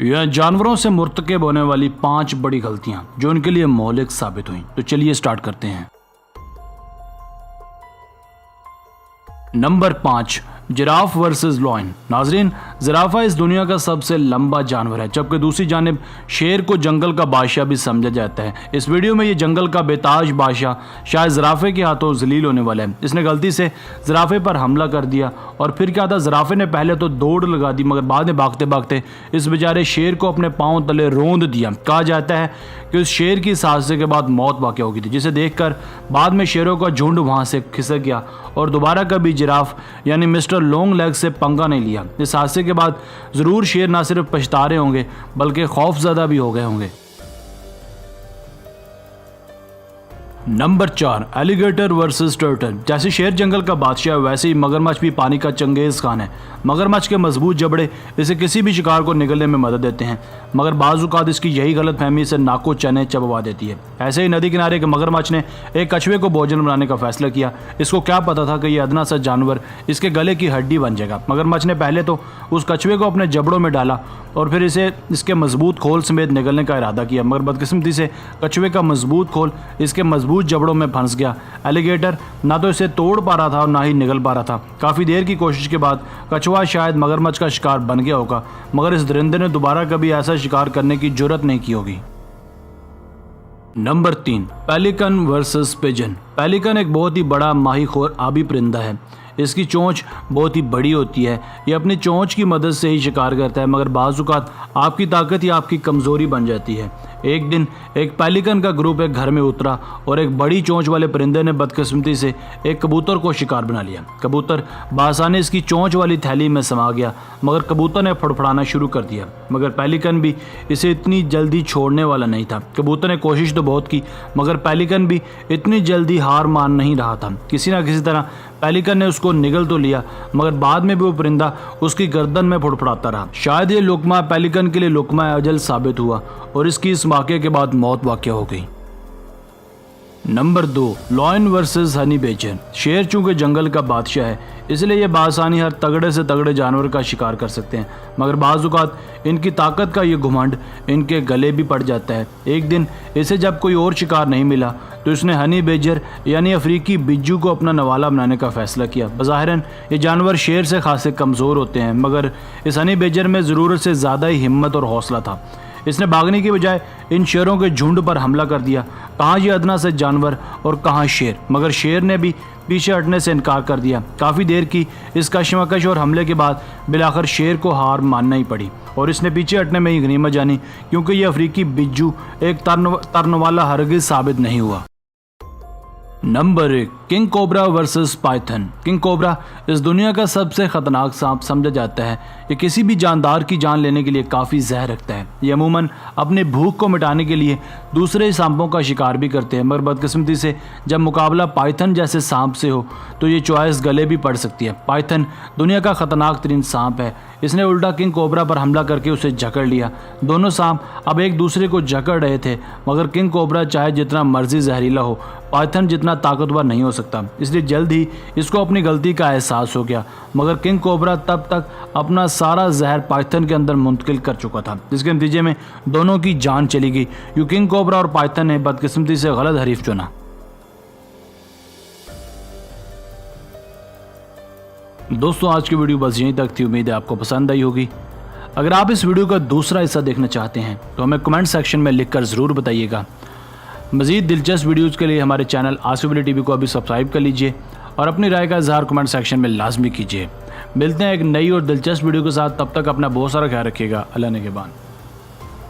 यह जानवरों से मुर्तकब होने वाली 5 बड़ी गलतियां जो उनके लिए मौलिक साबित हुई। तो चलिए स्टार्ट करते हैं। Number 5, giraffe versus lion. नाजरीन, जिराफा इस दुनिया का सबसे लंबा जानवर है, जबकि दूसरी जानिब शेर को जंगल का बादशाह भी समझा जाता है। इस वीडियो में ये जंगल का बेताज बादशाह शायद जिराफे के हाथों जलील होने वाला है। इसने गलती से जिराफे पर हमला कर दिया और फिर क्या था, जिराफे ने पहले तो दौड़ लगा दी, मगर बाद में भागते भागते इस बेचारे शेर को अपने पाँव तले रौंद दिया। कहा जाता है कि उस शेर की इस हादसे के बाद मौत वाक़या हो गई थी, जिसे देखकर बाद में शेरों का झुंड वहाँ से खिसक गया और दोबारा कभी जिराफ यानी मिस्टर लॉन्ग लेग से पंगा नहीं लिया। इस हादसे के बाद जरूर शेर ना सिर्फ पछता रहे होंगे बल्कि खौफजदा भी हो गए होंगे। Number 4, alligator versus turtle. जैसे शेर जंगल का बादशाह है, वैसे ही मगरमच्छ भी पानी का चंगेज खान है। मगरमच्छ के मजबूत जबड़े इसे किसी भी शिकार को निगलने में मदद देते हैं, मगर बाज़-औक़ात इसकी यही गलत फहमी से नाको चने चबवा देती है। ऐसे ही नदी किनारे के मगरमच्छ ने एक कछुए को भोजन बनाने का फैसला किया। इसको क्या पता था कि यह अदना सा जानवर इसके गले की हड्डी बन जाएगा। मगरमच्छ ने पहले तो उस कछुए को अपने जबड़ों में डाला और फिर इसे इसके मजबूत खोल समेत निगलने का इरादा किया, मगर बदकिस्मती से कछुए का मजबूत खोल इसके मजबूत जबड़ों में फंस गया। एलिगेटर ना तो इसे तोड़ पा रहा था और ना ही निगल पा रहा था। काफ़ी देर की कोशिश के बाद कछुआ शायद मगरमच्छ का शिकार बन गया होगा, मगर इस दरिंदे ने दोबारा कभी ऐसा शिकार करने की जुर्रत नहीं की होगी। Number 3, pelican versus pigeon. Pelican एक बहुत ही बड़ा माहीखोर आबी परिंदा है। इसकी चोंच बहुत ही बड़ी होती है। ये अपनी चोंच की मदद से ही शिकार करता है, मगर बाज़-औक़ात आपकी ताकत या आपकी कमज़ोरी बन जाती है। एक दिन एक पेलिकन का ग्रुप एक घर में उतरा और एक बड़ी चोंच वाले परिंदे ने बदकिस्मती से एक कबूतर को शिकार बना लिया। कबूतर बासानी इसकी चोंच वाली थैली में समा गया, मगर कबूतर ने फड़फड़ाना शुरू कर दिया। मगर पेलिकन भी इसे इतनी जल्दी छोड़ने वाला नहीं था। कबूतर ने कोशिश तो बहुत की, मगर पेलिकन भी इतनी जल्दी हार मान नहीं रहा था। किसी न किसी तरह पेलिकन ने उसको निगल तो लिया, मगर बाद में भी वो परिंदा उसकी गर्दन में फड़फड़ाता रहा। शायद ये लुकमा पेलिकन के लिए लुकमा अजल साबित हुआ और इसकी इस वाक़े के बाद मौत वाक़या हो गई। Number 2, lion versus Honey Becher. शेर चूंकि जंगल का बादशाह है, इसलिए ये बासानी हर तगड़े से तगड़े जानवर का शिकार कर सकते हैं, मगर बाज़-औक़ात इनकी ताकत का ये घुमंड इनके गले भी पड़ जाता है। एक दिन इसे जब कोई और शिकार नहीं मिला तो इसने हनी बेजर यानी अफ्रीकी बिज्जू को अपना नवाला बनाने का फ़ैसला किया। बज़ाहिरन ये जानवर शेर से खासे कमज़ोर होते हैं, मगर इस हनी बेजर में ज़रूरत से ज़्यादा ही हिम्मत और हौसला था। इसने भागने की बजाय इन शेरों के झुंड पर हमला कर दिया। कहाँ ये अदना से जानवर और कहाँ शेर, मगर शेर ने भी पीछे हटने से इनकार कर दिया। काफ़ी देर की इस कशमकश और हमले के बाद बिलाखिर शेर को हार मानना ही पड़ी और इसने पीछे हटने में ही गनीमत जानी, क्योंकि ये अफ्रीकी बिज्जू एक तरन वाला हरगिज़ साबित नहीं हुआ। Number 1, king cobra versus Python. King cobra इस दुनिया का सबसे ख़तरनाक सांप समझा जाता है। ये किसी भी जानदार की जान लेने के लिए काफ़ी जहर रखता है। ये अमूमन अपने भूख को मिटाने के लिए दूसरे सांपों का शिकार भी करते हैं, मगर बदकिस्मती से जब मुकाबला पाइथन जैसे सांप से हो तो ये चॉइस गले भी पड़ सकती है। पाइथन दुनिया का ख़तरनाक तरीन सांप है। इसने उल्टा किंग कोबरा पर हमला करके उसे जकड़ लिया। दोनों सांप अब एक दूसरे को जकड़ रहे थे, मगर किंग कोबरा चाहे जितना मर्जी जहरीला हो, पाइथन जितना ताकतवर नहीं हो सकता। इसलिए जल्द ही इसको अपनी गलती का एहसास हो गया, मगर किंग कोबरा तब तक अपना सारा जहर पाइथन के अंदर मुंतकिल कर चुका था, जिसके नतीजे में दोनों की जान चली गई। यूं किंग कोबरा और पाइथन ने बदकिस्मती से गलत हरीफ चुना। दोस्तों, आज की वीडियो बस यहीं तक थी। उम्मीद है आपको पसंद आई होगी। अगर आप इस वीडियो का दूसरा हिस्सा देखना चाहते हैं तो हमें कमेंट सेक्शन में लिखकर ज़रूर बताइएगा। मज़ीद दिलचस्प वीडियोज़ के लिए हमारे चैनल आसिफ टीवी को अभी सब्सक्राइब कर लीजिए और अपनी राय का इजहार कमेंट सेक्शन में लाजमी कीजिए। मिलते हैं एक नई और दिलचस्प वीडियो के साथ। तब तक अपना बहुत सारा ख्याल रखिएगा। अल्लाह ने के बाद।